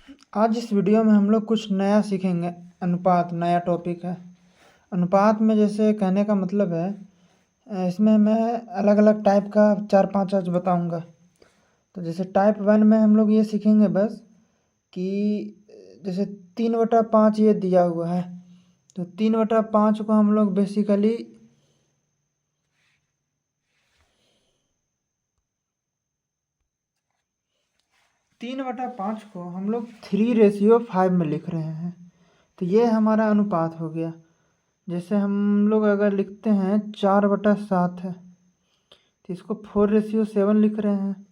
आज इस वीडियो में हम लोग कुछ नया सीखेंगे। अनुपात नया टॉपिक है। अनुपात में जैसे कहने का मतलब है, इसमें मैं अलग अलग टाइप का 4-5 आज बताऊंगा। तो जैसे टाइप 1 में हम लोग ये सीखेंगे बस कि जैसे 3/5 ये दिया हुआ है, तो 3/5 को हम लोग बेसिकली 3/5 को हम लोग 3:5 में लिख रहे हैं। तो ये हमारा अनुपात हो गया। जैसे हम लोग अगर लिखते हैं 4/7 है, तो इसको 4:7 लिख रहे हैं,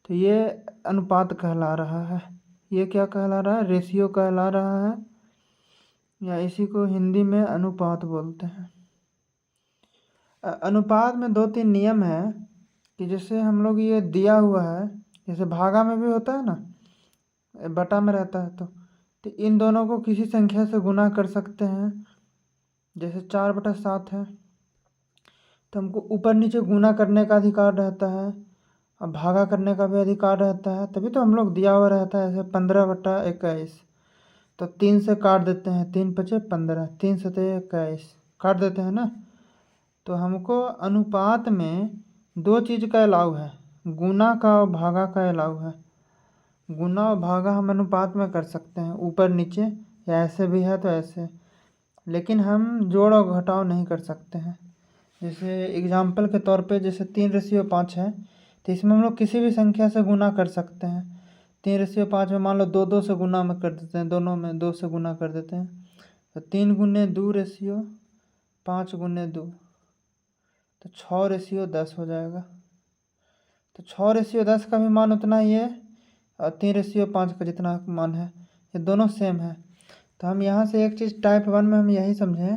तो ये अनुपात कहला रहा है। ये क्या कहला रहा है? रेशियो कहला रहा है, या इसी को हिंदी में अनुपात बोलते हैं। अनुपात में 2-3 नियम है कि जैसे हम लोग ये दिया हुआ है, जैसे भागा में भी होता है ना, बटा में रहता है, तो इन दोनों को किसी संख्या से गुना कर सकते हैं। जैसे 4/7 है, तो हमको ऊपर नीचे गुना करने का अधिकार रहता है और भागा करने का भी अधिकार रहता है, तभी तो हम लोग दिया हुआ रहता है। जैसे 15/21, तो 3 से काट देते हैं, 3×5 = 15, 3×7 = 21, काट देते हैं ना। तो हमको अनुपात में 2 चीज़ का अलाउ है, गुना का और भागा का अलाउ है। गुना और भागा हम अनुपात में कर सकते हैं, ऊपर नीचे, या ऐसे भी है तो ऐसे, लेकिन हम जोड़ और घटाव नहीं कर सकते हैं। जैसे एग्जाम्पल के तौर पे जैसे 3:5 है, तो इसमें हम लोग किसी भी संख्या से गुना कर सकते हैं। 3:5 में मान लो 2-2 से गुना में कर देते हैं, दोनों में 2 से गुना कर देते हैं, तो 3×2:5×2, तो 6:10 हो जाएगा। तो 6:10 का भी मान उतना ही है और 3:5 का जितना मान है, ये दोनों सेम है। तो हम यहाँ से एक चीज़ टाइप 1 में हम यही समझें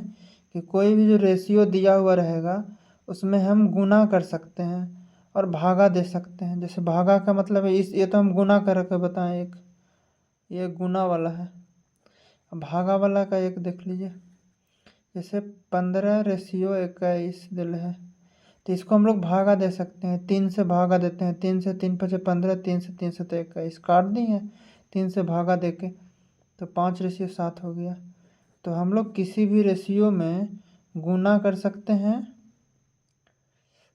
कि कोई भी जो रेशियो दिया हुआ रहेगा उसमें हम गुना कर सकते हैं और भागा दे सकते हैं। जैसे भागा का मतलब है ये तो हम गुना करके बताएं, एक ये गुना वाला है। अब भागा वाला का एक देख लीजिए, जैसे 15:21 दिल है, तो इसको हम लोग भागा दे सकते हैं, 3 से भागा देते हैं, 3 से 3×5 = 15, 3 से 3×7 = 21, काट दी है 3 से भागा दे के, तो 5:7 हो गया। तो हम लोग किसी भी रेशियो में गुना कर सकते हैं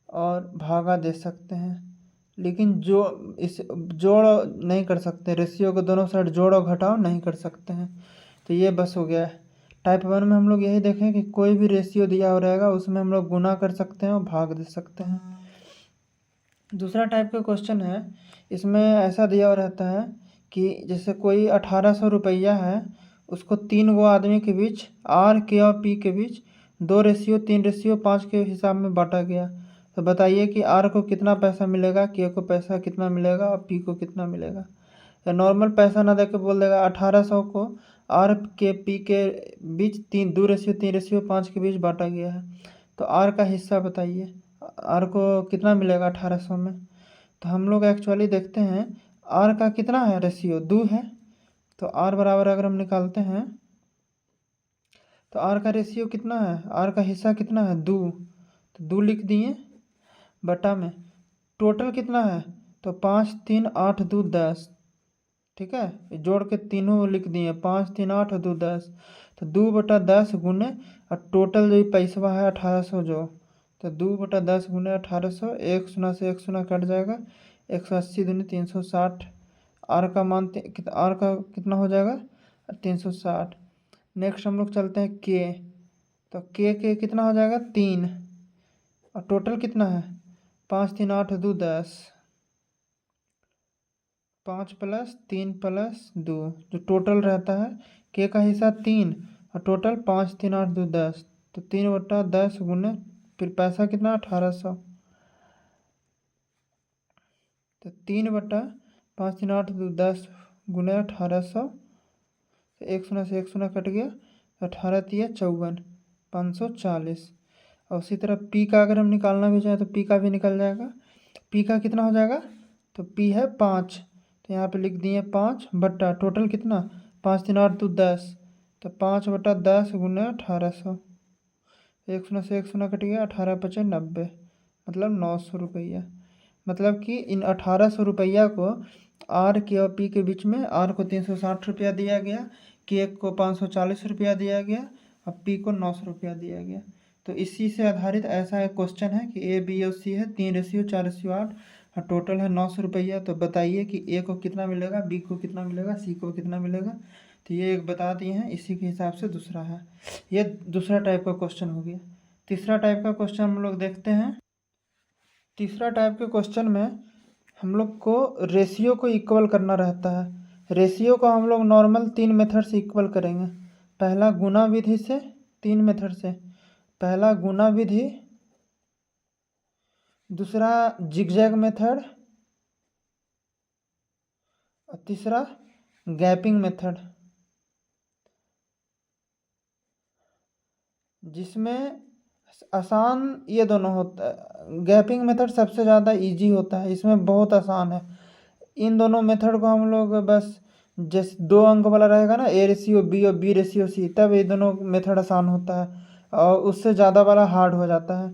और भागा दे सकते हैं, लेकिन जोड़ नहीं कर सकते। रेशियो के दोनों साइड जोड़ और घटाव नहीं कर सकते हैं। तो ये बस हो गया है। टाइप 1 में हम लोग यही देखें कि कोई भी रेशियो दिया हो रहेगा उसमें हम लोग गुना कर सकते हैं और भाग दे सकते हैं। दूसरा टाइप का क्वेश्चन है, इसमें ऐसा दिया हुआ रहता है कि जैसे कोई 1800 रुपया है, उसको 3 गो आदमी के बीच आर के और पी के बीच 2:3:5 के हिसाब में बांटा गया। तो बताइए कि आर को कितना पैसा मिलेगा, के को पैसा कितना मिलेगा और पी को कितना मिलेगा। या नॉर्मल पैसा ना दे के बोल देगा 1800 को आर के पी के बीच 2:3:5 के बीच बांटा गया है, तो आर का हिस्सा बताइए, आर को कितना मिलेगा 1800 में। तो हम लोग एक्चुअली देखते हैं आर का कितना है, रेशियो 2 है। तो आर बराबर अगर हम निकालते हैं तो आर का रेशियो कितना है, आर का हिस्सा कितना है, 2, तो 2 लिख दिए, बटा में टोटल कितना है, तो 5 3 8 2 10, ठीक है, जोड़ के तीनों लिख दिए, 5 3 8 और 2 10, तो 2/10 गुने और टोटल जो पैसा है 1800 जो, तो 2/10 गुने 1800, 1 शून्य से 1 शून्य कट जाएगा, 180 दूनी 360। आर का मान आर का कितना हो जाएगा, 360। नेक्स्ट हम लोग चलते हैं के, तो के कितना हो जाएगा, 3, और टोटल कितना है, 5 3 8 2 10, 5 + 3 + 2, जो टोटल रहता है के का हिस्सा 3 और टोटल 5 3 8 2 10, तो 3/10 गुने फिर पैसा कितना 1800, तो 3/5 3 8 2 10 गुने 1800, 1 शून्य से 1 शून्य कट गया, 18 तिया 54, 540। और उसी तरह पी का अगर हम निकालना भी चाहें तो पी का भी निकल जाएगा। पी का कितना हो जाएगा, तो पी है 5, तो यहाँ पे लिख दिए 5 बट्टा टोटल कितना 5 3 8 2 10, तो 5/10 गुने 1800, 1 शून्य से 1 शून्य कट गया, 18×5 = 90, मतलब 900 रुपया। मतलब कि इन 1800 रुपया को आर के और पी के बीच में आर को 360 रुपया दिया गया, के को 540 रुपया दिया गया और पी को 900 रुपया दिया गया। तो इसी से आधारित ऐसा एक क्वेश्चन है कि ए बी और सी है 3:4:8 और टोटल है 900 रुपया। तो बताइए कि ए को कितना मिलेगा, बी को कितना मिलेगा, सी को कितना मिलेगा। तो ये एक बता दिए हैं, इसी के हिसाब से दूसरा है। ये दूसरा टाइप का क्वेश्चन हो गया। तीसरा टाइप का क्वेश्चन हम लोग देखते हैं। तीसरा टाइप के क्वेश्चन में हम लोग को रेशियो को इक्वल करना रहता है। रेशियो को हम लोग नॉर्मल 3 मेथड से इक्वल करेंगे। पहला गुना विधि से, 3 मेथड से। पहला गुना विधि, दूसरा जिगजैग मेथड और तीसरा गैपिंग मेथड, जिसमें आसान ये दोनों होता है। गैपिंग मेथड सबसे ज़्यादा इजी होता है, इसमें बहुत आसान है। इन दोनों मेथड को हम लोग बस जैसे 2 अंक वाला रहेगा ना, ए रेशियो बी और बी रेशियो सी, तब ये दोनों मेथड आसान होता है और उससे ज़्यादा वाला हार्ड हो जाता है।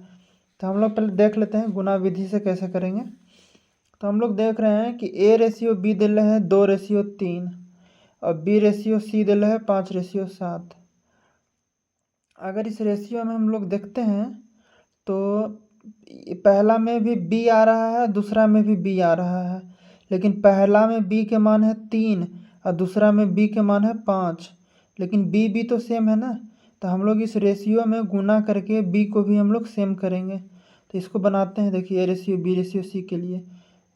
तो हम लोग पहले देख लेते हैं गुना विधि से कैसे करेंगे। तो हम लोग देख रहे हैं कि ए रेशियो बी दे रहे हैं 2:3 और बी रेशियो सी दे रहे हैं 5:7। अगर इस रेशियो में हम लोग देखते हैं तो पहला में भी बी आ रहा है, दूसरा में भी बी आ रहा है, लेकिन पहला में बी के मान है 3 और दूसरा में बी के मान है 5, लेकिन बी तो सेम है ना। तो हम लोग इस रेशियो में गुना करके बी को भी हम लोग सेम करेंगे। तो इसको बनाते हैं, देखिए A ratio B ratio C के लिए।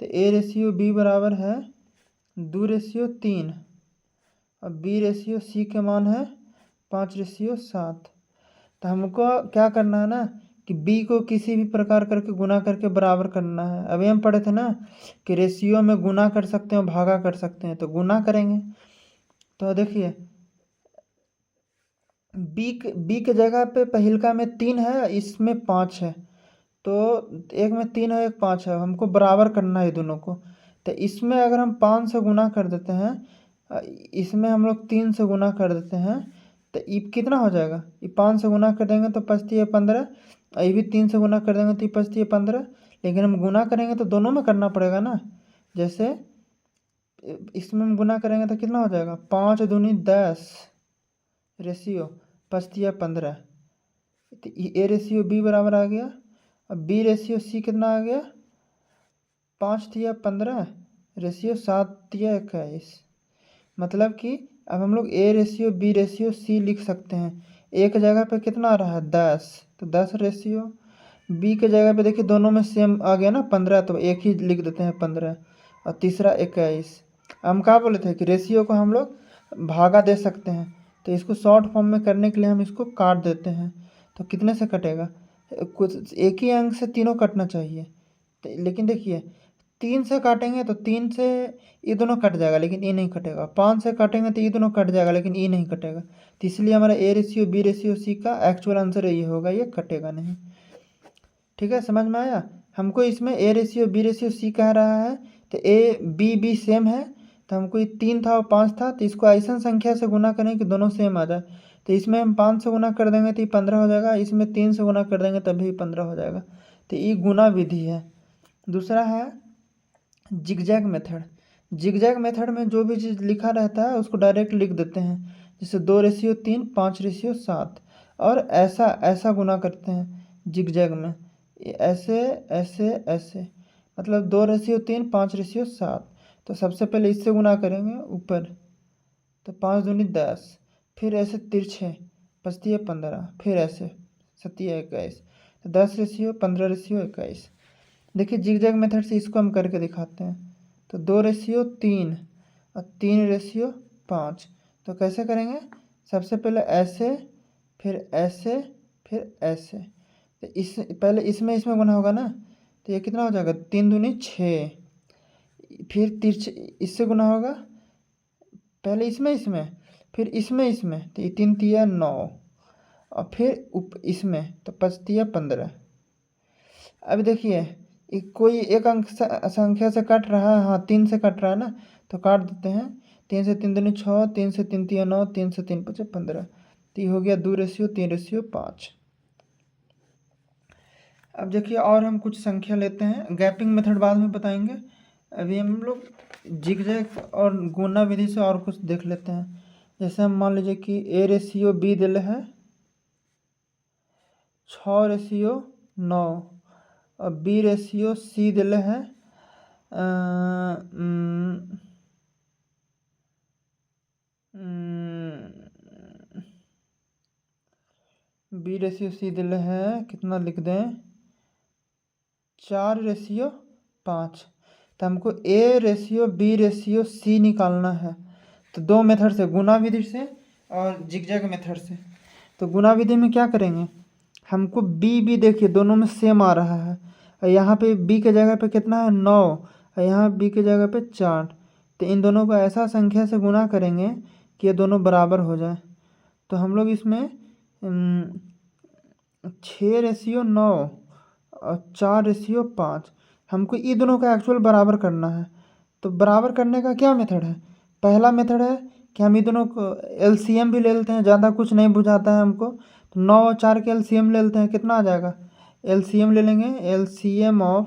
तो ए रेशियो बी बराबर है 2:3 और बी रेशियो सी के मान है 5:7। तो हमको क्या करना है ना कि बी को किसी भी प्रकार करके गुना करके बराबर करना है। अभी हम पढ़े थे ना कि रेशियो में गुना कर सकते हैं, भागा कर सकते हैं, तो गुना करेंगे। तो देखिए बी के जगह पे पहिलका में 3 है, इसमें 5 है, तो एक में 3 है एक 5 है, हमको बराबर करना है दोनों को। तो इसमें अगर हम 5 से गुना कर देते हैं, इसमें हम लोग 3 से गुना कर देते हैं, तो ये कितना हो जाएगा, ये 5 से गुना कर देंगे तो 5×3=15, ये भी 3 से गुना कर देंगे तो 5×3=15। लेकिन हम गुना करेंगे तो दोनों में करना पड़ेगा ना। जैसे इसमें हम गुना करेंगे तो कितना हो जाएगा, 5 दूनी 10 रेशियो 5×3=15। तो ए रेशियो बी बराबर आ गया। अब बी रेशियो सी कितना आ गया, 5×3=15 रेशियो 7×21। मतलब कि अब हम लोग A ratio B ratio C लिख सकते हैं। एक जगह पे कितना आ रहा है 10, तो 10 रेशियो बी के जगह पे देखिए दोनों में सेम आ गया ना 15, तो एक ही लिख देते हैं 15 और तीसरा 21। हम क्या बोले थे कि रेशियो को हम लोग भागा दे सकते हैं, तो इसको शॉर्ट फॉर्म में करने के लिए हम इसको काट देते हैं। तो कितने से कटेगा, कुछ एक ही अंक से तीनों कटना चाहिए। तो लेकिन देखिए 3 से काटेंगे तो 3 से ये दोनों कट जाएगा लेकिन ये नहीं कटेगा, 5 से काटेंगे तो ये दोनों कट जाएगा लेकिन ये नहीं कटेगा। तो इसलिए हमारा A ratio B ratio C का एक्चुअल आंसर ये होगा, ये कटेगा नहीं। ठीक है, समझ में आया। हमको इसमें A ratio B ratio C कह रहा है, तो ए बी सेम है, तो हमको ये 3 था और 5 था, तो इसको ऐसा संख्या से गुना करें कि दोनों सेम आ जाए। तो इसमें हम 5 से गुना कर देंगे तो ये 15 हो जाएगा, इसमें 3 से गुना कर देंगे तभी 15 हो जाएगा। तो ये गुना विधि है। दूसरा है जिगजैग मेथड। जिगजैग मेथड में जो भी चीज़ लिखा रहता है उसको डायरेक्ट लिख देते हैं, जैसे 2:3 5:7, और ऐसा ऐसा गुना करते हैं जिगजैग में, ऐसे ऐसे ऐसे, मतलब 2:3 5:7। तो सबसे पहले इससे गुना करेंगे ऊपर, तो 5 दूनी 10, फिर ऐसे तिरछे 5×3=15, फिर ऐसे 7×21, तो 10:15:21। देखिए जिगजैग मेथड से इसको हम करके दिखाते हैं। तो 2:3 और 3:5। तो कैसे करेंगे, सबसे पहले ऐसे, फिर ऐसे, फिर ऐसे। तो इस पहले इसमें गुना होगा ना, तो ये कितना हो जाएगा, 3 दूनी 6, फिर तिरछे इससे गुना होगा, पहले इसमें फिर इसमें, तो ये 3×3=9 और फिर इसमें तो 5×3=15। अब देखिए कोई एक अंक संख्या से कट रहा है, हाँ 3 से कट रहा है ना, तो काट देते हैं। 3 से 3 दूनी 6, 3 से 3×3 9, 3 से 3×5=15। तो ये हो गया 2:3:5। अब देखिए और हम कुछ संख्या लेते हैं, गैपिंग मेथड बाद में बताएंगे। अभी हम लोग जिगजैग और गुना विधि से और कुछ देख लेते हैं। जैसे हम मान लीजिए कि A रेशियो B दिले है 6:9 और B रेशियो C दिले है B रेशियो C दिले है कितना लिख दें 4:5। तो हमको A ratio B ratio C निकालना है। तो दो मेथड से, गुना विधि से और जिगजैग मेथड से। तो गुना विधि में क्या करेंगे, हमको B देखिए दोनों में सेम आ रहा है। और यहाँ पे B के जगह पे कितना है 9 और यहाँ B के जगह पे 4। तो इन दोनों को ऐसा संख्या से गुना करेंगे कि ये दोनों बराबर हो जाए। तो हम लोग इसमें 6:9 और 4:5 हमको ये दोनों का एक्चुअल बराबर करना है। तो बराबर करने का क्या मेथड है, पहला मेथड है कि हम ये दोनों को एलसीएम भी ले लेते हैं, ज़्यादा कुछ नहीं बुझाता है हमको। तो 9 और 4 के एलसीएम ले लेते हैं, कितना आ जाएगा, एलसीएम ले लेंगे, एलसीएम ऑफ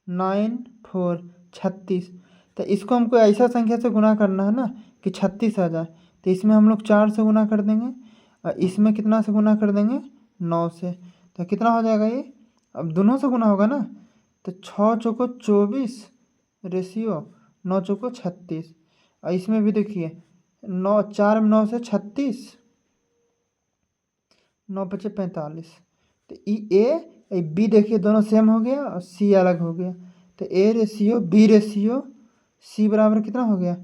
9 4 36। तो इसको हमको ऐसा संख्या से गुना करना है ना कि 36 आ जाए। तो इसमें हम लोग 4 से गुना कर देंगे और इसमें कितना से गुना कर देंगे 9 से। तो कितना हो जाएगा ये, अब दोनों से गुना होगा ना। तो 6 चौको 24 रेशियो 9 चौको 36। और इसमें भी देखिए 9 4 में 9 से 36, 9 पचे 45। तो ए बी देखिए दोनों सेम हो गया और सी अलग हो गया। तो A ratio B ratio C बराबर कितना हो गया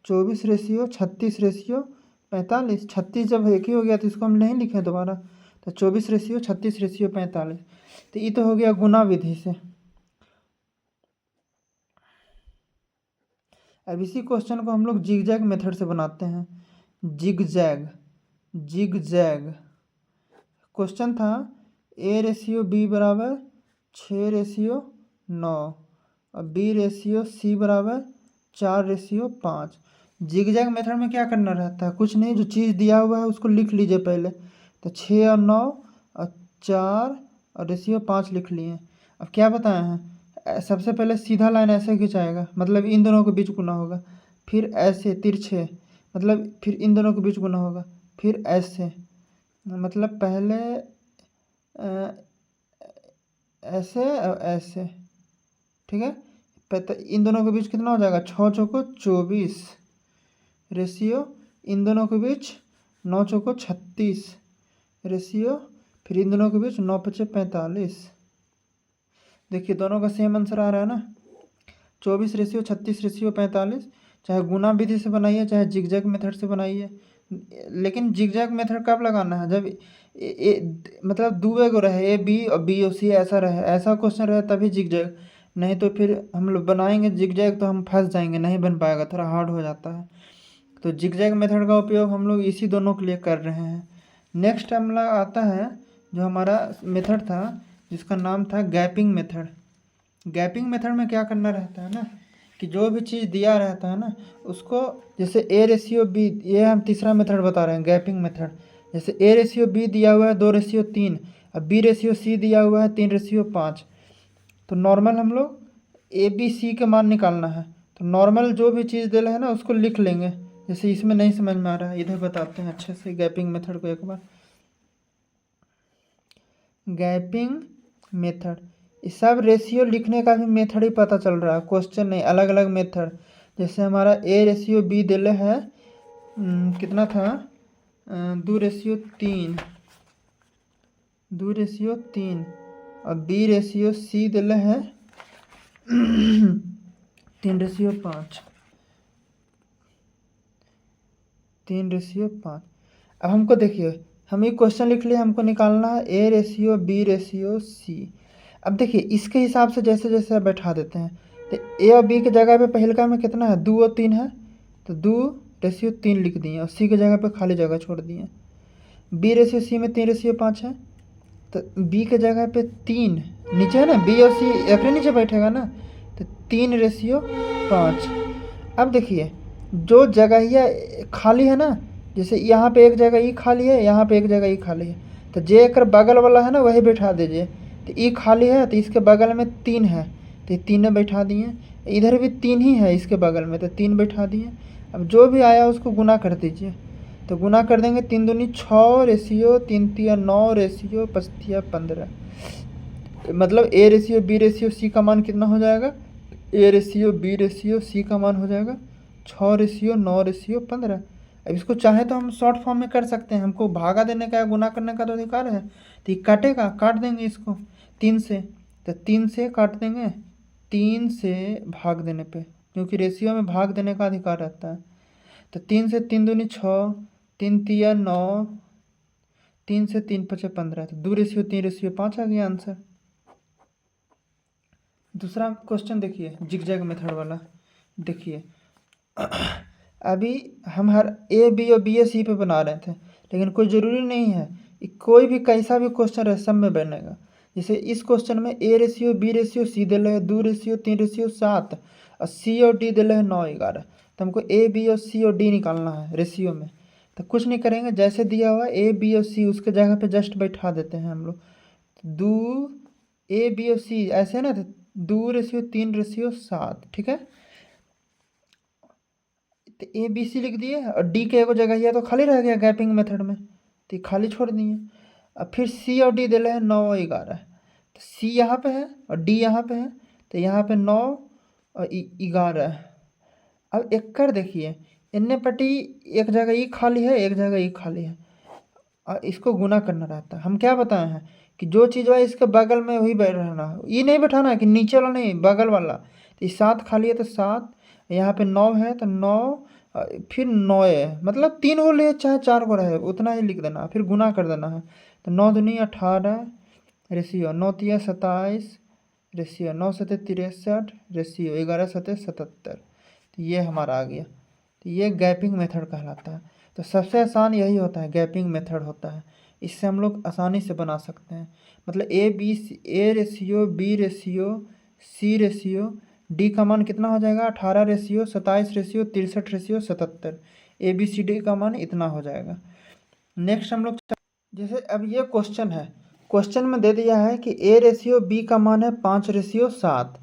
24 रेशियो 36 रेशियो 45। 36 जब एक ही हो गया तो इसको हम नहीं लिखें दोबारा। तो 24 रेशियो 36 रेशियो 45। तो ये तो हो गया गुना विधि से। अब इसी क्वेश्चन को हम लोग जिगजैग मेथड से बनाते हैं। जिगजैग क्वेश्चन था A रेशियो B बराबर 6:9 और B रेशियो C बराबर 4:5। जिगजैग मेथड में क्या करना रहता है, कुछ नहीं, जो चीज़ दिया हुआ है उसको लिख लीजिए पहले। तो 6 और 9 और 4 और रेशियो 5 लिख लिए। अब क्या बताए हैं, सबसे पहले सीधा लाइन ऐसे खिंचाएगा, मतलब इन दोनों के बीच गुना होगा, फिर ऐसे तिरछे, मतलब फिर इन दोनों के बीच गुना होगा, फिर ऐसे, मतलब पहले ऐसे और ऐसे, ठीक है। इन दोनों के बीच कितना हो जाएगा 6 चौको 24 रेशियो, इन दोनों के बीच 9 चौको 36 रेशियो, फिर इन दोनों के बीच 9 पचे 45। देखिए दोनों का सेम आंसर आ रहा है ना, 24 रेशियो 36 रेशियो 45। चाहे गुना विधि से बनाइए चाहे जिगजैग मेथड से बनाइए। लेकिन जिगजैग मेथड कब लगाना है, जब मतलब दुए को रहे A B और B और C ऐसा रहे, ऐसा क्वेश्चन रहे तभी जिगजैग। नहीं तो फिर हम लोग बनाएंगे जिगजैग तो हम फंस जाएंगे, नहीं बन पाएगा, थोड़ा हार्ड हो जाता है। तो जिगजैग मेथड का उपयोग हम लोग इसी दोनों के लिए कर रहे हैं। नेक्स्ट हमारा आता है जो हमारा मेथड था जिसका नाम था गैपिंग मेथड। गैपिंग मेथड में क्या करना रहता है ना कि जो भी चीज़ दिया रहता है ना उसको, जैसे A रेशियो B, ये हम तीसरा मेथड बता रहे हैं गैपिंग मेथड। जैसे A रेशियो B दिया हुआ है 2:3 और B रेशियो C दिया हुआ है 3:5। तो नॉर्मल हम लोग A B C के मान निकालना है। तो नॉर्मल जो भी चीज़ दे रहे हैं ना उसको लिख लेंगे। जैसे इसमें नहीं समझ में आ रहा है, इधर बताते हैं अच्छे से गैपिंग मेथड को एक बार। गैपिंग मेथड, ये सब रेशियो लिखने का भी मेथड ही पता चल रहा है, क्वेश्चन नहीं, अलग अलग मेथड। जैसे हमारा A रेशियो B दिले है कितना था 2:3 और B रेशियो C दिले है 3:5। अब हमको देखिए हम ये क्वेश्चन लिख लिए, हमको निकालना है A ratio B ratio C। अब देखिए इसके हिसाब से जैसे जैसे आप बैठा देते हैं। तो A और B के जगह पे पहलका में कितना है 2 और 3 है, तो 2:3 लिख दिए और C के जगह पे खाली जगह छोड़ दिए। B रेशियो C में 3:5 है, तो B के जगह पे 3 नीचे है ना, B और C एक नीचे बैठेगा ना, तो 3:5। अब देखिए जो जगह खाली है ना, जैसे यहाँ पे एक जगह ई खाली है, यहाँ पे एक जगह ई खाली है, तो जे एक बगल वाला है ना वही बैठा दीजिए। तो ई खाली है तो इसके बगल में 3 है तो ये 3 बैठा दिए। इधर भी 3 ही है इसके बगल में, तो 3 बैठा दिए। अब जो भी आया उसको गुना कर दीजिए। तो गुना कर देंगे, 3 दूनी 6 रेशियो 3 तिया 9 रेशियो 5 तिया 15। मतलब A ratio B ratio C का मान कितना हो जाएगा, A ratio B ratio C का मान हो जाएगा 6 रेशियो 9 रेशियो 15। अब इसको चाहे तो हम शॉर्ट फॉर्म में कर सकते हैं, हमको भागा देने का या गुना करने का तो अधिकार है। तो ये काटेगा, काट देंगे इसको 3 से, तो 3 से काट देंगे, 3 से भाग देने पे, क्योंकि रेशियो में भाग देने का अधिकार रहता है। तो 3 से 3 दूनी 6, 3 तिया 9, 3 से 3 पचे 15, तो 2 रेशियो 3 रेशियो 5 आ गया आंसर। दूसरा क्वेश्चन देखिए, जिगजैग मेथड वाला। देखिए अभी हम हर ए बी और बी ए सी पे बना रहे थे, लेकिन कोई ज़रूरी नहीं है, कोई भी कैसा भी क्वेश्चन है सब में बनेगा। जैसे इस क्वेश्चन में A ratio B ratio C दिल है 2 रेशियो 3 रेशियो 7 और सी और डी दिल है 9 11। तो हमको ए बी और सी और डी निकालना है रेशियो में। तो कुछ नहीं करेंगे, जैसे दिया हुआ ए बी और सी उसके जगह पे जस्ट बैठा देते हैं हम लोग। 2 ए बी और सी ऐसे है ना, तो 2 रेशियो 3 रेशियो 7, ठीक है। तो ए बी सी लिख दिए और डी के एगो जगह है तो खाली रह गया गैपिंग मेथड में, तो ये खाली छोड़ दिए। अब फिर सी और डी दे रहे हैं 9 और 11, तो सी यहाँ पे है और डी यहाँ पे है, तो यहाँ पे 9 और 11। अब एक कर देखिए, इन्ने पट्टी एक जगह ई खाली है एक जगह ई खाली है, और इसको गुना करना रहता है। हम क्या बताए हैं कि जो चीज़ है इसके बगल में वही बैठ रहना है, ये नहीं बैठाना है कि नीचे वाला नहीं बगल वाला। तो 7 खाली है तो 7, यहाँ पे 9 है तो 9, फिर 9 है, मतलब 3 को ले चाहे 4 को रहे उतना ही लिख देना, फिर गुना कर देना है। तो 9 दूनी 18 रेशियो 9 तिया 27 रेशियो 9 सते 63 रेशियो 11 सते 77। तो ये हमारा आ गया। तो ये गैपिंग मेथड कहलाता है। तो सबसे आसान यही होता है, गैपिंग मेथड होता है। इससे हम लोग आसानी से बना सकते हैं। मतलब A ratio B ratio C ratio D का मान कितना हो जाएगा, 18 ratio 27 ratio 63 ratio 77। A B C D का मान इतना हो जाएगा। नेक्स्ट हम लोग, जैसे अब ये क्वेश्चन है, क्वेश्चन में दे दिया है कि ए रेशियो बी का मान है 5 रेशियो 7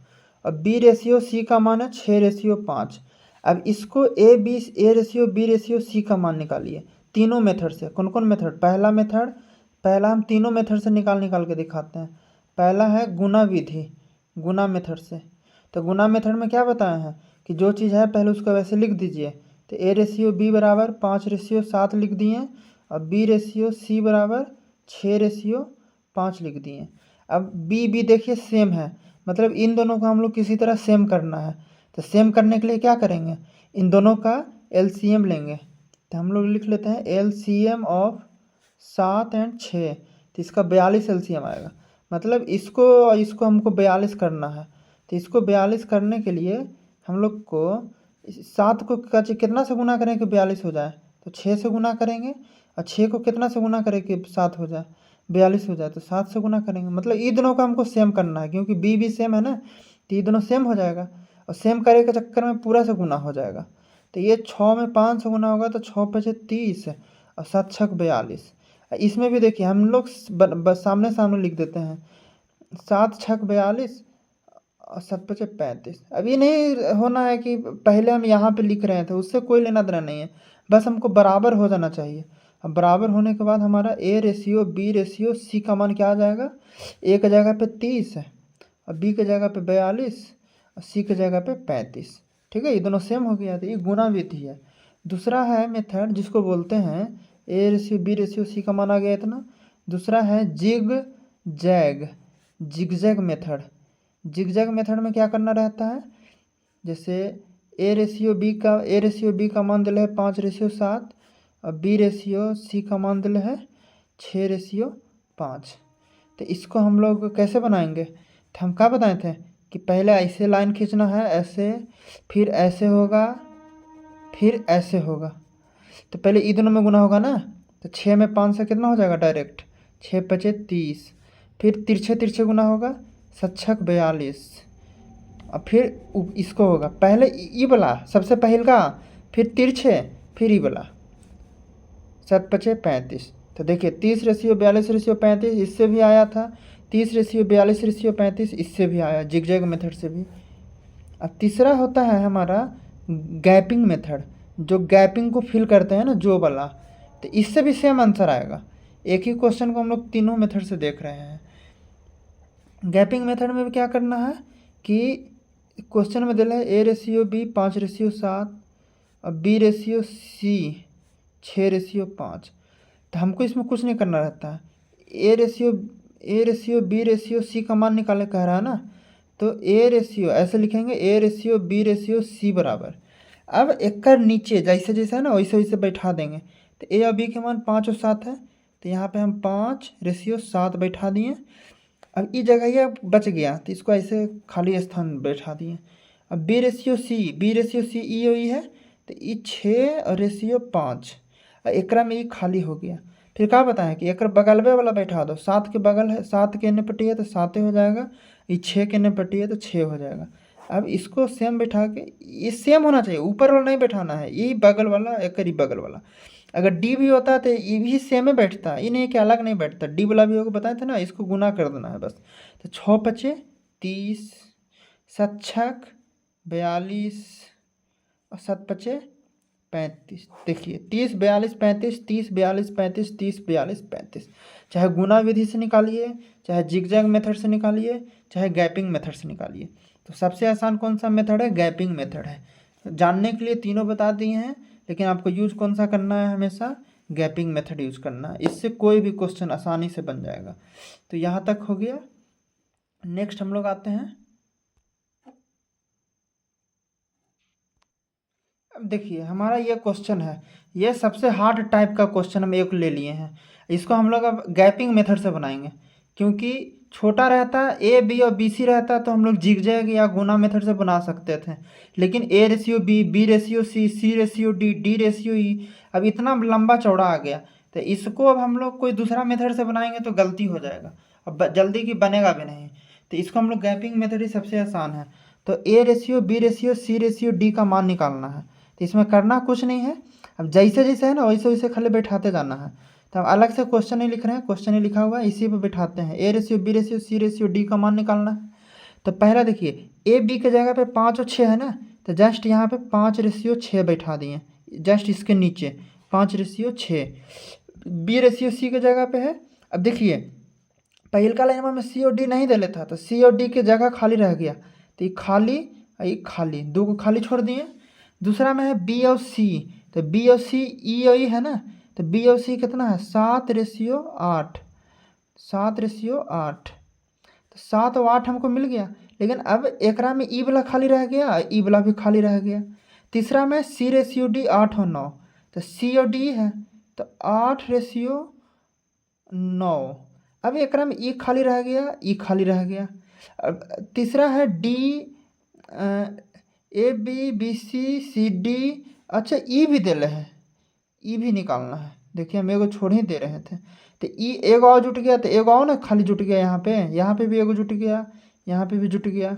और बी रेशियो सी का मान है 6 रेशियो 5। अब इसको A ratio B ratio C का मान निकालिए तीनों मेथड से। कौन कौन मेथड, पहला हम तीनों मेथड से निकाल के दिखाते हैं। पहला है गुना विधि, गुना मेथड से। तो गुना मेथड में क्या बताए हैं कि जो चीज़ है पहले उसको वैसे लिख दीजिए। तो ए रेशियो बी बराबर 5 रेशियो 7 लिख दिए और बी रेशियो सी बराबर 6 रेशियो 5 लिख दिए। अब बी देखिए सेम है, मतलब इन दोनों को हम लोग किसी तरह सेम करना है। तो सेम करने के लिए क्या करेंगे, इन दोनों का एलसीएम लेंगे। तो हम लोग लिख लेते हैं एलसीएम ऑफ 7 और 6। तो इसका 42 एलसीएम आएगा, मतलब इसको और इसको हमको 42 करना है। तो इसको 42 करने के लिए हम लोग को 7 को कितना से गुना करें कि 42 हो जाए, तो 6 से गुना करेंगे। और 6 को कितना से गुना करें कि 7 हो जाए, 42 हो जाए, तो 7 से गुना करेंगे। मतलब ये दोनों को हमको सेम करना है, क्योंकि बी भी सेम है ना, तो ये दोनों सेम हो जाएगा। और सेम करे के चक्कर में पूरा से गुना हो जाएगा। तो ये 6 में 5 से गुना होगा तो 6 पचे 30 और 7 छक 42। इसमें भी देखिए हम लोग सामने सामने लिख देते हैं, 7 छक 42 और 7 पचे 35। अब ये नहीं होना है कि पहले हम यहाँ पे लिख रहे थे, उससे कोई लेना देना नहीं है, बस हमको बराबर हो जाना चाहिए। अब बराबर होने के बाद हमारा A ratio B ratio C का मान क्या आ जाएगा, ए की जगह पे 30 है और बी की जगह पे 42 और सी की जगह पे 35। ठीक है, ये दोनों सेम हो गया। तो ये गुना विधि है। दूसरा है मेथड जिसको बोलते हैं A ratio B ratio C का मान आ गया इतना। दूसरा है जिगजैग मेथड में क्या करना रहता है, जैसे ए रेशियो बी का मान दिल है 5 रेशियो 7 और बी रेशियो सी का मान दिल है 6 रेशियो 5। तो इसको हम लोग कैसे बनाएंगे, तो हम क्या बताए थे कि पहले ऐसे लाइन खींचना है, ऐसे, फिर ऐसे होगा, फिर ऐसे होगा। तो पहले ई दोनों में गुना होगा ना, तो 6 में 5 से कितना हो जाएगा डायरेक्ट, 6 पचे 30। फिर तिरछे गुना होगा, 7 छक 42 और फिर इसको होगा पहले ई वाला सबसे पहले का, फिर तिरछे, फिर ई वाला 7 पचे 35। तो देखिए 30 रेशियो 42 रेशियो 35 इससे भी आया था, 30 रेशियो 42 रेशियो 35 इससे भी आया, जिगजैग मेथड से भी। अब तीसरा होता है हमारा गैपिंग मेथड, जो गैपिंग को फिल करते हैं ना, जो वाला, तो इससे भी सेम आंसर आएगा। एक ही क्वेश्चन को हम लोग तीनों मेथड से देख रहे हैं। गैपिंग मेथड में भी क्या करना है कि क्वेश्चन में दिया है A/B 5/7 और B/C 6/5। तो हमको इसमें कुछ नहीं करना रहता है। A/B/C का मान निकाले कह रहा है ना, तो A/, ऐसे लिखेंगे A/B/C बराबर। अब एक कर नीचे जैसे जैसे है ना वैसे वैसे बैठा देंगे। तो A और B के मान 5 और 7 है, तो यहाँ पे हम 5/7 बैठा दिए। अब इस जगह ये बच गया तो इसको ऐसे खाली स्थान बैठा दिए। अब B/C ई है, तो ये 6/5 और एकरा में ये खाली हो गया। फिर क्या बताएं कि एक बगलवे वाला बैठा दो, 7 के बगल है, 7 के एने पट्टी है तो 7 हो जाएगा, ये 6 के एने पट्टी है तो 6 हो जाएगा। अब इसको सेम बैठा के, ये सेम होना चाहिए, ऊपर वाला नहीं बैठाना है, यही बगल वाला एक ही बगल वाला। अगर डी भी होता है तो ये भी सेम ही बैठता है, ये नहीं कि अलग नहीं बैठता। डी वाला भी होगा बताए थे ना, इसको गुना कर देना है बस। तो 6×5 30, 7×6 42 और 7×5 35। देखिए 30 42 35, 30 42 35, 30 42 35। चाहे गुना विधि से निकालिए, चाहे जिगजैग मेथड से निकालिए, चाहे गैपिंग मेथड से निकालिए। तो सबसे आसान कौन सा मेथड है? गैपिंग मेथड है। जानने के लिए तीनों बता दिए हैं, लेकिन आपको यूज कौन सा करना है? हमेशा गैपिंग मेथड यूज करना है। इससे कोई भी क्वेश्चन आसानी से बन जाएगा। तो यहाँ तक हो गया। नेक्स्ट हम लोग आते हैं, अब देखिए हमारा ये क्वेश्चन है, ये सबसे हार्ड टाइप का क्वेश्चन हम एक ले लिए हैं। इसको हम लोग अब गैपिंग मेथड से बनाएंगे, क्योंकि छोटा रहता A/B और B/C रहता तो हम लोग जिगजैग या गुना मेथड से बना सकते थे। लेकिन A/B, B/C, C/D, D/E अब इतना लंबा चौड़ा आ गया, तो इसको अब हम लोग कोई दूसरा मेथड से बनाएंगे तो गलती हो जाएगा, अब जल्दी की बनेगा भी नहीं। तो इसको हम लोग गैपिंग मेथड ही सबसे आसान है। तो A/B/C, C/D का मान निकालना है। तो इसमें करना कुछ नहीं है, अब जैसे जैसे है ना वैसे वैसे खाली बैठाते जाना है। तो हम अलग से क्वेश्चन नहीं लिख रहे हैं, क्वेश्चन ही लिखा हुआ है, इसी पे बैठाते हैं। A/B/C, C/D का मान निकालना है। तो पहला देखिए A/B के जगह पे 5 और 6 है ना, तो जस्ट यहाँ पे 5/6 बैठा दिए, जस्ट इसके नीचे 5/6। B/C के जगह पे है। अब देखिए पहल का लाइन में C और D नहीं दे लेता, तो C और D की जगह खाली रह गया, तो ये खाली दो को खाली छोड़ दिए। दूसरा में है B और C, तो B और C ई है ना, तो B और C कितना है? 7/8, 7/8। तो 7 और 8 हमको मिल गया। लेकिन अब एकरा में ई वाला खाली रह गया, ई वाला भी खाली रह गया। तीसरा में C/D 8 और 9, तो C और D है, तो 8/9। अब एकरा में ई खाली रह गया, ई खाली रह गया। अब तीसरा है D, A/B/B/C/D। अच्छा ई भी दे रहे हैं, ई भी निकालना है। देखिए हम एगो छोड़ ही दे रहे थे, तो ई एगो और जुट गया, तो एगो और ना खाली जुट गया, यहाँ पे भी एगो जुट गया, यहाँ पे भी जुट गया।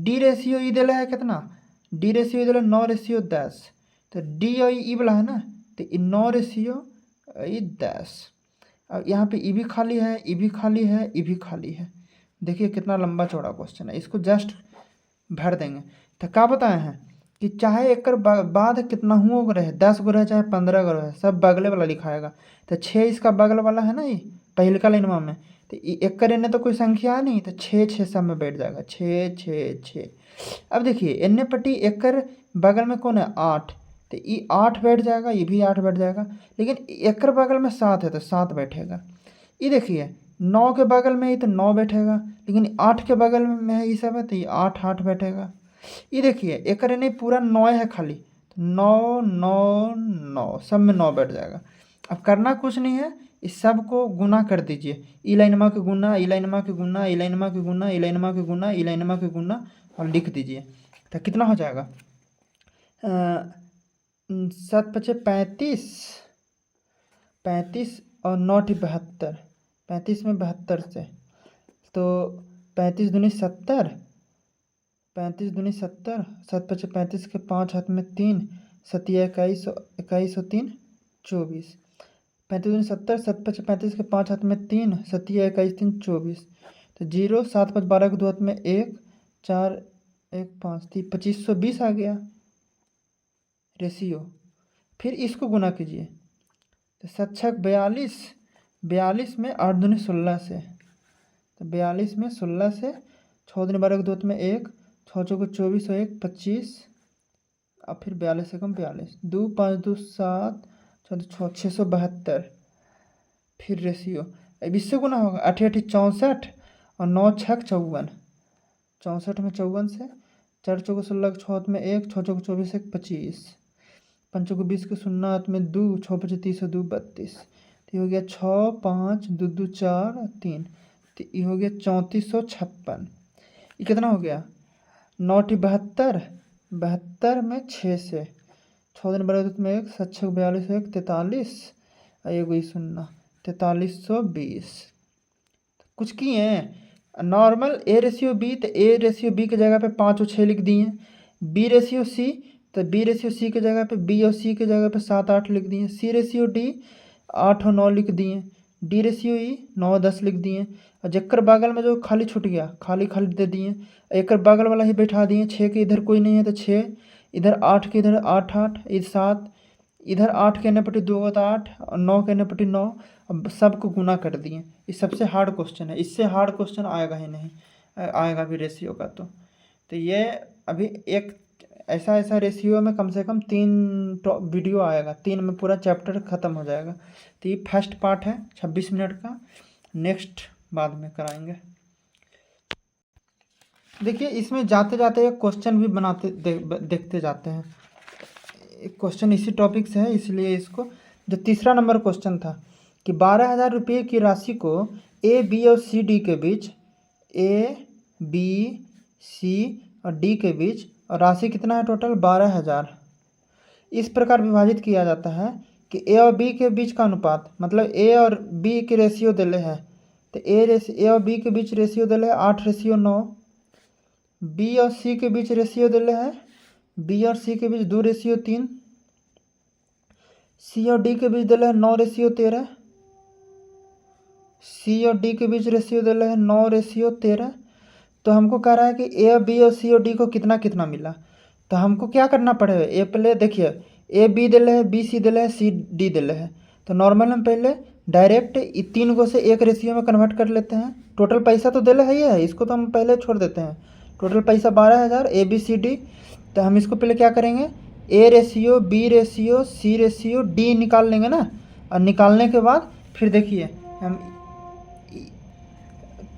D/E ई दे रहा है कितना? D/E दे रहा 9/10, तो D और ई वाला है ना, तो 9/10। अब यहाँ पे ई भी खाली है, ई भी खाली है, ई भी खाली है। देखिए कितना लंबा चौड़ा क्वेश्चन है, इसको जस्ट भर देंगे। तो क्या बताए हैं कि चाहे एक बाद कितना हुआ रहे, 10 गो रहे चाहे 15 गो रहे, सब बगले वाला लिखाएगा। तो 6 इसका बगल वाला है ना, ये पहले का लाइनवा में, तो एक करे ने तो कोई संख्या है नहीं, तो 6 सब में बैठ जाएगा, 6 6 6। अब देखिए एन्ने पट्टी एक बगल में कौन है? 8, तो ये 8 बैठ जाएगा, ये भी 8 बैठ जाएगा। लेकिन एक बगल में 7 है तो 7 बैठेगा। ये देखिए 9 के बगल में ही तो 9 बैठेगा, लेकिन 8 के बगल में है ये सब है, तो ये 8 8 बैठेगा। ये देखिए एक नहीं पूरा 9 है खाली, तो 9 9 9 सब में 9 बैठ जाएगा। अब करना कुछ नहीं है, इस सब को गुना कर दीजिए, ई लाइनमा के गुना, ई लाइनमा के गुना, ई लाइनमा के गुना, ई लाइनमा के गुना, ई लाइनमा के गुना, और लिख दीजिए। तो कितना हो जाएगा? 7×5 35, 35 और 9 72, 35 में 72 से, तो 35 दूनी 70, 35 दूनी 70, 7×5 35 के 5 हाथ में 3, 7 21, 21 और 3 24, 35 दूनी 70, 7×5 35 के 5 हाथ में 3, 7 21 3 24, तो 0, 7×5 12 के 2 हाथ में 1, 4 1 5 3 2520 आ गया रेशियो। फिर इसको गुना कीजिए तो 7 × 42, 42 में 8 दूनी 16 से, तो 42 में 16 से 6 दूनी 12 2 में 1, 6 चौको 24 और 1 25, अब फिर 42 से कम 42, 2 5 2 7 6 672। फिर रेशियो अब इससे गुना होगा 8 8 64 और 9 6 54, 64 में 54 से 4 चौको 16 6 में 1, 6 चौको 24 1 25, 5 चौको 20 के 0 में 2, 6 5 30 2 32, तो ये हो गया 6 5 2 2 4 3, तो ये हो गया 3456। ये कितना हो गया 9 72, 72 में 6 से 6 दिन 12 में 1, 7 6 42 1 43 और ये 0 4320। कुछ किए हैं नॉर्मल ए रेशियो बी, तो ए रेशियो बी की जगह पे 5 और 6 लिख दिए। बी रेशियो सी, तो बी रेशियो सी की जगह पे बी और सी की जगह पे 7 8 लिख दिए। सी रेशियो डी 8 और 9 लिख दिए। डी रेशियो ई 9 10 लिख दिए। और जक्कर बगल में जो खाली छूट गया खाली खाली दे दिए, एक बगल वाला ही बैठा दिए। 6 के इधर कोई नहीं है तो 6, इधर 8 के इधर 8 8 इधर 7, इधर 8 के नपटी 2 तो 8 और 9 के नपटी 9। अब सबको गुना कर दिए। ये सबसे हार्ड क्वेश्चन है, इससे हार्ड क्वेश्चन आएगा ही नहीं, आएगा भी रेशियो का। तो ये अभी एक ऐसा रेशियो में कम से कम 3 वीडियो आएगा, 3 में पूरा चैप्टर ख़त्म हो जाएगा। तो ये फर्स्ट पार्ट है 26 मिनट का, नेक्स्ट बाद में कराएंगे। देखिए इसमें जाते जाते एक क्वेश्चन भी बनाते देखते जाते हैं। एक क्वेश्चन इसी टॉपिक से है, इसलिए इसको, जो तीसरा नंबर क्वेश्चन था कि 12,000 रुपये की राशि को ए बी और सी डी के बीच, ए बी सी और डी के बीच, और राशि कितना है टोटल 12,000, इस प्रकार विभाजित किया जाता है कि ए और बी के बीच का अनुपात, मतलब ए और बी के रेशियो दिले है, तो ए और बी के बीच रेशियो दिले है 8:9। बी और सी के बीच रेशियो दिले है, बी और सी के बीच 2:3। सी और डी के बीच दिले है 9:13। सी और डी के बीच रेशियो दिले है 9:13। तो हमको कह रहा है कि ए बी और सी और डी को कितना कितना मिला। तो हमको क्या करना पड़ेगा, ए पहले देखिए ए बी दिले है, बी सी दिले है, सी डी दिले है। तो नॉर्मल हम पहले डायरेक्ट 3 को से एक रेशियो में कन्वर्ट कर लेते हैं। टोटल पैसा तो दिले है ही है, इसको तो हम पहले छोड़ देते हैं। टोटल पैसा 12,000, ए बी सी डी। तो हम इसको पहले क्या करेंगे, A ratio B ratio C ratio D निकाल लेंगे ना। और निकालने के बाद फिर देखिए हम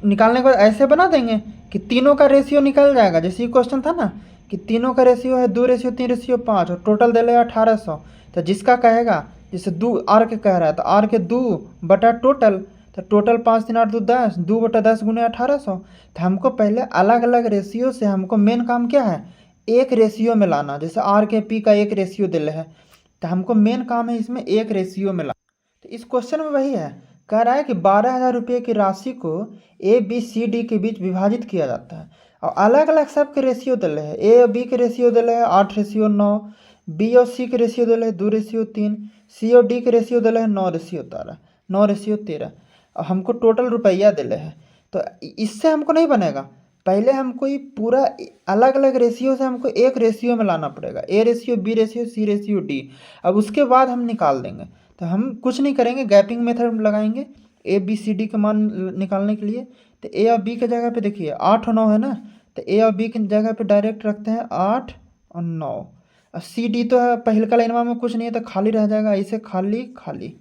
निकालने के बाद ऐसे बना देंगे कि तीनों का रेशियो निकल जाएगा। जैसे ये क्वेश्चन था ना कि तीनों का रेशियो है 2:3:5 और टोटल दे लेगा 1800। तो जिसका कहेगा, जैसे 2 आर के कह रहा है तो आर के 2 बटा टोटल, तो टोटल 5 3 8 2 10, 2 बटा 10 गुने 1800। तो हमको पहले अलग अलग रेशियो से हमको मेन काम क्या है, एक रेशियो में लाना। जैसे आर के पी का एक रेशियो दिले है, तो हमको मेन काम है इसमें एक रेशियो में लाना। तो इस क्वेश्चन में वही है, कह रहा है कि 12,000 रुपये की राशि को ए बी सी डी के बीच विभाजित किया जाता है और अलग अलग सब के रेशियो दिले है। ए और बी के रेशियो दिले है 8:9, बी और सी के रेशियो दिले है 2:3, सी और डी के रेशियो दिले है 9:13 और हमको टोटल रुपया दिले है। तो इससे हमको नहीं बनेगा, पहले हमको ये पूरा अलग अलग रेशियो से हमको एक रेशियो में लाना पड़ेगा, A ratio B ratio C ratio D. अब उसके बाद हम निकाल देंगे। तो हम कुछ नहीं करेंगे, गैपिंग मेथड लगाएंगे ए बी सी डी के मान निकालने के लिए। तो ए और बी के जगह पे देखिए 8 और 9 है ना, तो ए और बी की जगह पे डायरेक्ट रखते हैं 8 और 9। और सी डी तो है पहले का लाइनवा में कुछ नहीं है तो खाली रह जाएगा, ऐसे खाली खाली।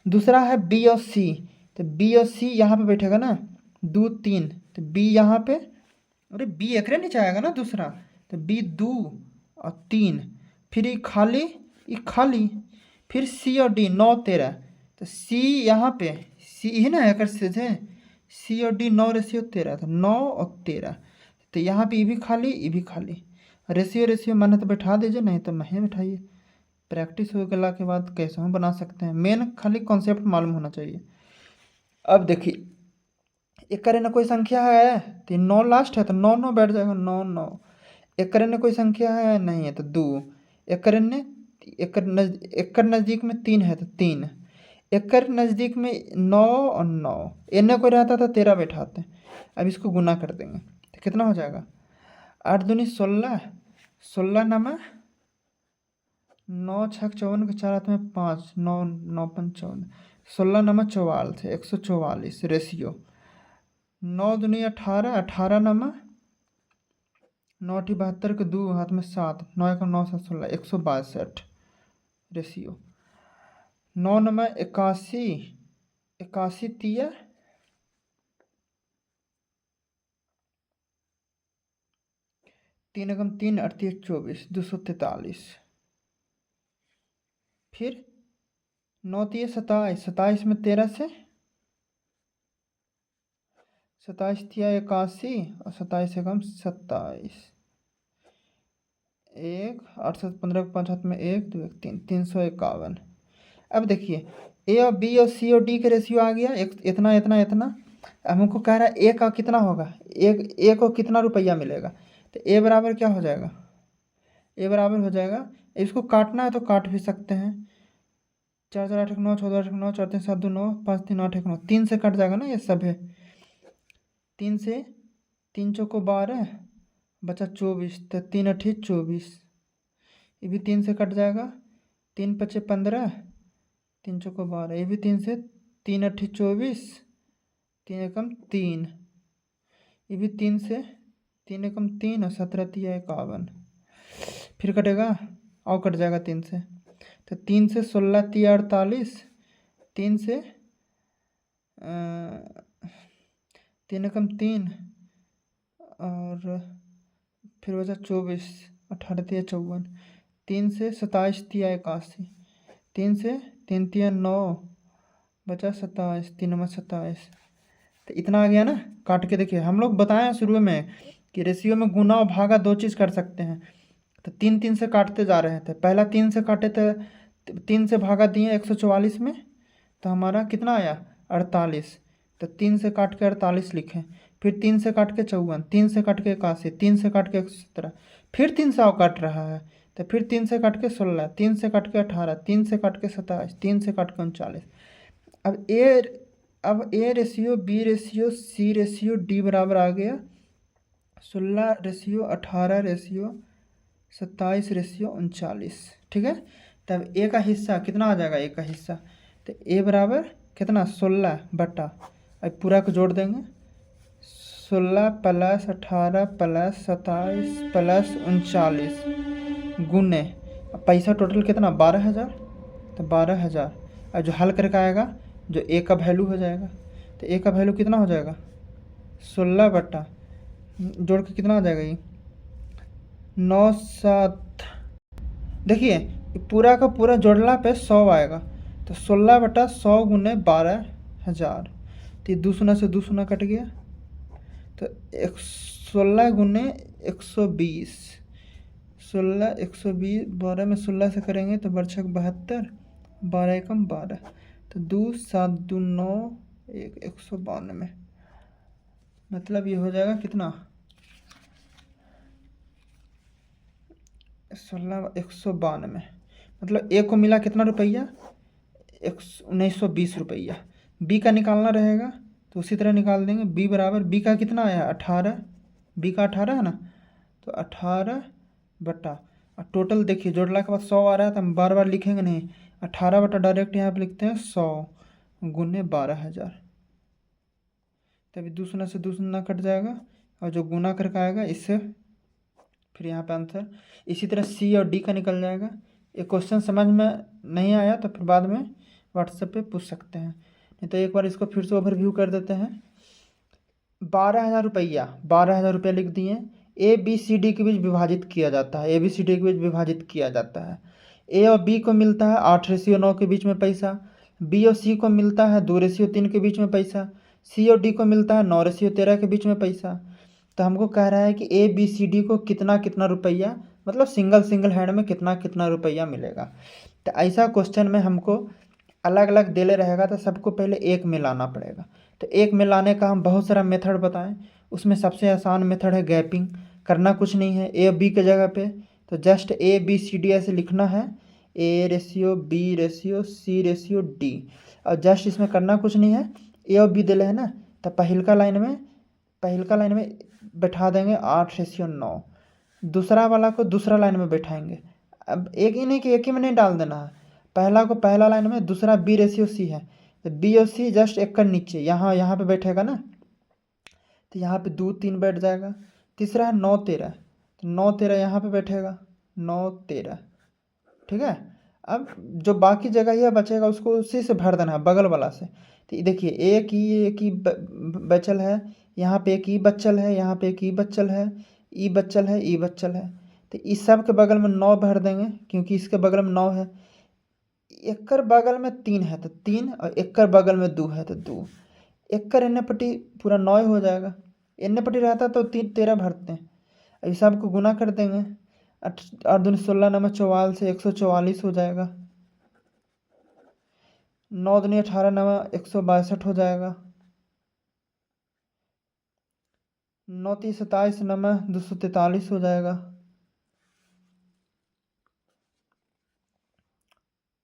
दूसरा है बी और सी, तो बी और सी यहाँ पे बैठेगा ना 2 3, तो बी यहाँ पे, अरे बी एक नीचे आएगा ना दूसरा, तो बी 2 और 3, फिर ये खाली, फिर सी और डी 9 13। तो सी यहाँ पे सी है ना एक सीधे, सी और डी 9:13, तो 9 और 13। तो यहाँ पे ये भी खाली। रेशियो माने तो बैठा दीजिए, नहीं तो नहीं बैठाइए। प्रैक्टिस हो गला के बाद कैसे हम बना सकते हैं, मेन खाली कॉन्सेप्ट मालूम होना चाहिए। अब देखिए एक करे ना कोई संख्या है तो 9 लास्ट है तो 9 9 बैठ जाएगा, 9 9। एक करे ना कोई संख्या है नहीं है तो 2। एक करे ने एक नज़दीक में 3 है तो 3। एक नज़दीक में 9 और 9, इन्हें कोई रहता था 13 बैठाते। अब इसको गुना कर देंगे तो कितना हो जाएगा, 8 दूनी 16, 16 नमा 9 6 54 के 4 हाथ में 5, 9 9 5 14, 16 नमा 44, 144 रेशियो। 9 दूनी 18, 18 नमा 9 72 के 2 हाथ में 7, 9 1 9 7 16, 162 रेशियो। 9 नमा 81, 81 तिया 3 एकम 3 38 24, 243। फिर 9 तिया 27, 27 में 13 से 27 तिया 81 और 27 एकम 27, 1 8 7 15 के 5 हाथ में 1 2 1 3, 351। अब देखिए ए और बी और सी और डी के रेशियो आ गया, एक इतना इतना इतना। अब हमको कह रहा है ए का कितना होगा, ए को कितना रुपया मिलेगा। तो ए बराबर क्या हो जाएगा, ए बराबर हो जाएगा, इसको काटना है तो काट भी सकते हैं। 4 4 8 1 9 14 8 9 4 3 7 2 9 5 3 8 1 9, 3 से कट जाएगा ना ये सब है। 3 से 3 चौको 12 बचा 24, तो 3 8 24, ये भी 3 से कट जाएगा। 3 5 15, 3 चौको 12, ये भी 3 से 3 8 24, 3 एकम 3, ये भी 3 से 3 एकम 3 और 17 तिया 51। फिर कटेगा और कट जाएगा 3 से, तो 3 से 16 तिया 48, 3 से 3 एकम 3 और फिर बचा 24, 18 तिया 54, 3 से 27 तिया 81, 3 से 3 तिया 9 बचा 27, 3 नंबर 27। तो इतना आ गया ना। काट के देखिए, हम लोग बताएं शुरू में कि रेशियो में गुना और भागा 2 चीज़ कर सकते हैं। तो 3 3 से काटते जा रहे थे, पहला 3 से काटे थे, 3 से भागा दिए 144 में, तो हमारा कितना आया 48। तो 3 से काट के 48 लिखें, फिर 3 से काट के 54, 3 से काट के 81, 3 से काट के 117, फिर 3 से और काट रहा है, तो फिर 3 से काट के 16, 3 से काट के 18, 3 से काट के 27, 3 से काट के 39। अब A ratio B ratio C ratio D बराबर आ गया 16 रेशियो 18 रेशियो 27 रेशियो 39। ठीक है, तब ए का हिस्सा कितना आ जाएगा, ए का हिस्सा, तो ए बराबर कितना 16 बटा, अब पूरा को जोड़ देंगे, 16 प्लस 18 प्लस 27 प्लस 39 गुने पैसा टोटल कितना 12,000, तो 12,000। और जो हल करके आएगा जो ए का वैल्यू हो जाएगा, तो ए का वैल्यू कितना हो जाएगा 16 बटा जोड़ के कितना आ जाएगा ये 9 7। देखिए पूरा का पूरा जोड़ला पे 100 आएगा, तो 16 बटा 100 गुने 12,000, तो ये 2 शून्य से 2 शून्य कट गया, तो 16 गुने 120, 16 120, 12 में 16 से करेंगे तो बरछक 72, 12 एकम 12, तो 2 7 2 9 1 192। मतलब ये हो जाएगा कितना 16 192। मतलब ए को मिला कितना रुपया 1920 रुपया। बी का निकालना रहेगा तो उसी तरह निकाल देंगे। बी बराबर, बी का कितना आया 18, बी का 18 है ना, तो 18 बटा, और टोटल देखिए जोड़ला के बाद 100 आ रहा है, तो हम बार बार लिखेंगे नहीं, 18 बटा डायरेक्ट यहाँ पे लिखते हैं 100 गुने 12,000, तभी 2 शून्य से 2 शून्य कट जाएगा, और जो गुना करके आएगा इससे फिर यहाँ पे आंसर। इसी तरह सी और डी का निकल जाएगा। ये क्वेश्चन समझ में नहीं आया तो फिर बाद में व्हाट्सएप पे पूछ सकते हैं, नहीं तो एक बार इसको फिर से ओवरव्यू कर देते हैं। 12,000 रुपया, 12,000 रुपया लिख दिए। ए बी सी डी के बीच विभाजित किया जाता है, ए बी सी डी के बीच विभाजित किया जाता है। ए और बी को मिलता है 8:9 के बीच में पैसा, बी और सी को मिलता है 2:3 के बीच में पैसा, सी और डी को मिलता है 9:13 के बीच में पैसा। तो हमको कह रहा है कि ए बी सी डी को कितना कितना रुपया, मतलब सिंगल हैंड में कितना कितना रुपया मिलेगा। तो ऐसा क्वेश्चन में हमको अलग अलग देले रहेगा, तो सबको पहले एक में लाना पड़ेगा। तो एक में लाने का हम बहुत सारा मेथड बताएं, उसमें सबसे आसान मेथड है गैपिंग। करना कुछ नहीं है, ए बी के जगह पे तो just A B C D ऐसे लिखना है, A ratio B ratio C ratio D, और जस्ट इसमें करना कुछ नहीं है। ए और बी दिले है ना, तो पहिलका लाइन में बैठा देंगे 8:9, दूसरा वाला को दूसरा लाइन में बैठाएंगे। अब एक ही नहीं कि एक ही में नहीं डाल देना है, पहला को पहला लाइन में, दूसरा बी रेशियो सी है तो बी और सी जस्ट एक का नीचे यहाँ पे बैठेगा ना, तो यहाँ पे 2 3 बैठ जाएगा। तीसरा है 9 13, तो 9 13 यहाँ पे बैठेगा, 9 13, ठीक है। अब जो बाकी जगह यह बचेगा उसको उसी से भर देना है, बगल वाला से। तो देखिए एक ही बचल है, यहाँ पे एक ई बचल है, यहाँ पे एक ई बचल है, ई बचल है, ई बचल है। तो इस सब के बगल में 9 भर देंगे क्योंकि इसके बगल में 9 है। एक कर बगल में 3 है तो 3, और एक कर बगल में 2 है तो 2। एक कर एन्ने पट्टी पूरा 9 हो जाएगा, एन्ने पट्टी रहता तो 13 भरते हैं। अब इस सब को गुना कर देंगे, 8 दूनी 16 नंबर 44 से 144 हो जाएगा। 9 दूनी 18 नंबर 162 हो जाएगा। 9 3 27 नंबर 243 हो जाएगा।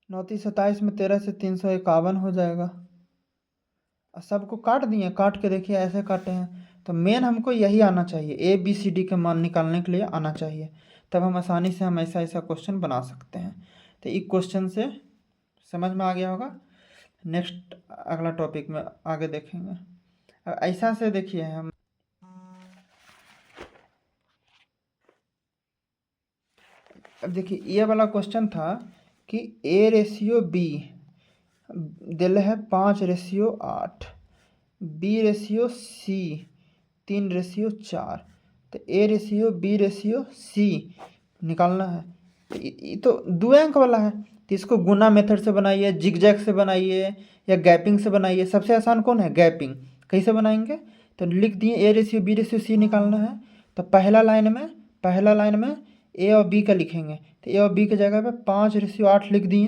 9 3 27 में 13 से 351 हो जाएगा। और सबको काट दिए, काट के देखिए ऐसे काटे हैं। तो मेन हमको यही आना चाहिए, ए बी सी डी के मान निकालने के लिए आना चाहिए, तब हम आसानी से हम ऐसा ऐसा क्वेश्चन बना सकते हैं। तो एक क्वेश्चन से समझ में आ गया होगा। नेक्स्ट अगला टॉपिक में आगे देखेंगे। अब ऐसा से देखिए हम, अब देखिए ये वाला क्वेश्चन था कि ए रेशियो बी दिल है 5:8, बी रेशियो सी 3:4, तो A ratio B ratio C निकालना है। ये तो 2 अंक वाला है, तो इसको गुना मेथड से बनाइए, जिगजैग से बनाइए या गैपिंग से बनाइए। सबसे आसान कौन है? गैपिंग। कैसे बनाएंगे? तो लिख दिए A ratio B ratio C निकालना है, तो पहला लाइन में ए और बी का लिखेंगे, तो ए और बी की जगह पे 5:8 लिख दिए,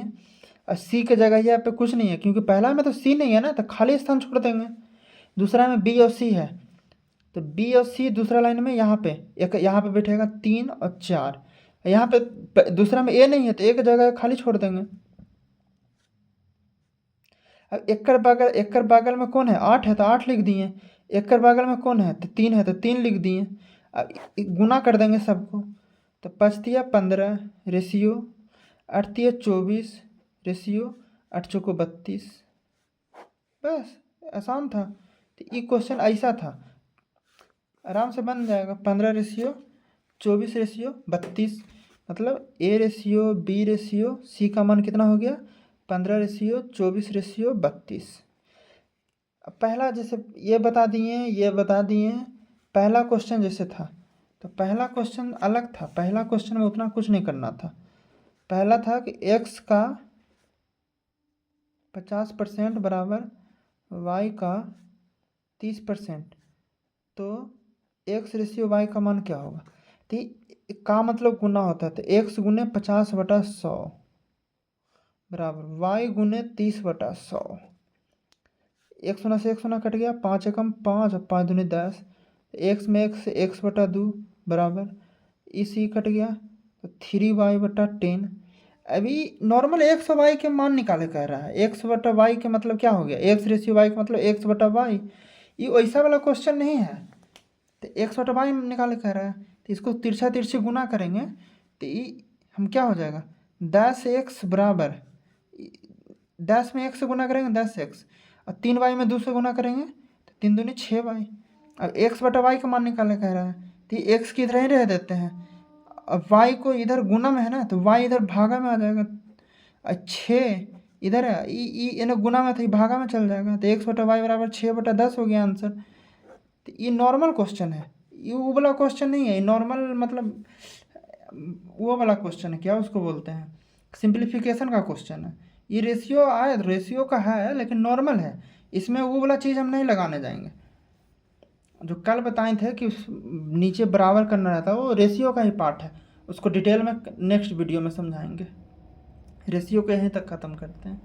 और सी की जगह यहाँ पे कुछ नहीं है क्योंकि पहला में तो सी नहीं है ना, तो खाली स्थान छोड़ देंगे। दूसरा में बी और सी है, तो बी और सी दूसरा लाइन में यहाँ पे बैठेगा 3 और 4। यहाँ पे दूसरा में ए नहीं है तो एक जगह खाली छोड़ देंगे। अब एक बगल में कौन है? 8 है तो 8 लिख दिए। एक बगल में कौन है? तो 3 है तो 3 लिख दिए। अब गुना कर देंगे सबको, तो 5 15 रेशियो 8 24 रेशियो 8 चौको 32। बस आसान था। तो ये क्वेश्चन ऐसा था, आराम से बन जाएगा। 15:24:32, मतलब A ratio B ratio C का मान कितना हो गया? 15:24:32। अब पहला जैसे ये बता दिए, पहला क्वेश्चन जैसे था, तो पहला क्वेश्चन अलग था। पहला क्वेश्चन में उतना कुछ नहीं करना था। पहला था कि x का 50% बराबर y का 30%, तो x रेशियो y का मान क्या होगा? तो का मतलब गुना होता है, तो x गुने 50/100 बराबर y गुने 30/100। 1 शून्य से 1 शून्य कट गया, 5 एकम 5 और 5 दूनी 10, x में x 1/2 बराबर इसी कट गया, तो 3y/10। अभी नॉर्मल x और y के मान निकाले कह रहा है। x/y के मतलब क्या हो गया? x रेशियो y का मतलब x/y। ये वैसा वाला क्वेश्चन नहीं है, तो x/y निकाले कह रहा है, तो इसको तिरछा तिरछी गुना करेंगे, तो ये हम क्या हो जाएगा? 10x बराबर 10 में 1 से गुना करेंगे 10x, और 3y में 2 से गुना करेंगे तो 3 दूनी 6y। अब x/y का मान निकाले कह रहा है, तो ये x की इधर ही रह देते हैं। अब y को इधर गुना में है ना, तो y इधर भागा में आ जाएगा, और 6 इधर है, इन्हें गुना में था, भागा में चल जाएगा, तो x/y बराबर 6/10 हो गया आंसर। तो ये नॉर्मल क्वेश्चन है, ये वो वाला क्वेश्चन नहीं है। नॉर्मल मतलब वो वाला क्वेश्चन है, क्या उसको बोलते हैं, सिंप्लीफिकेशन का क्वेश्चन है। ये रेशियो का है लेकिन नॉर्मल है, इसमें वो वाला चीज़ हम नहीं लगाने जाएंगे। जो कल बताए थे कि नीचे बराबर करना रहता है, वो रेशियो का ही पार्ट है, उसको डिटेल में नेक्स्ट वीडियो में समझाएंगे। रेशियो को यहीं तक ख़त्म करते हैं।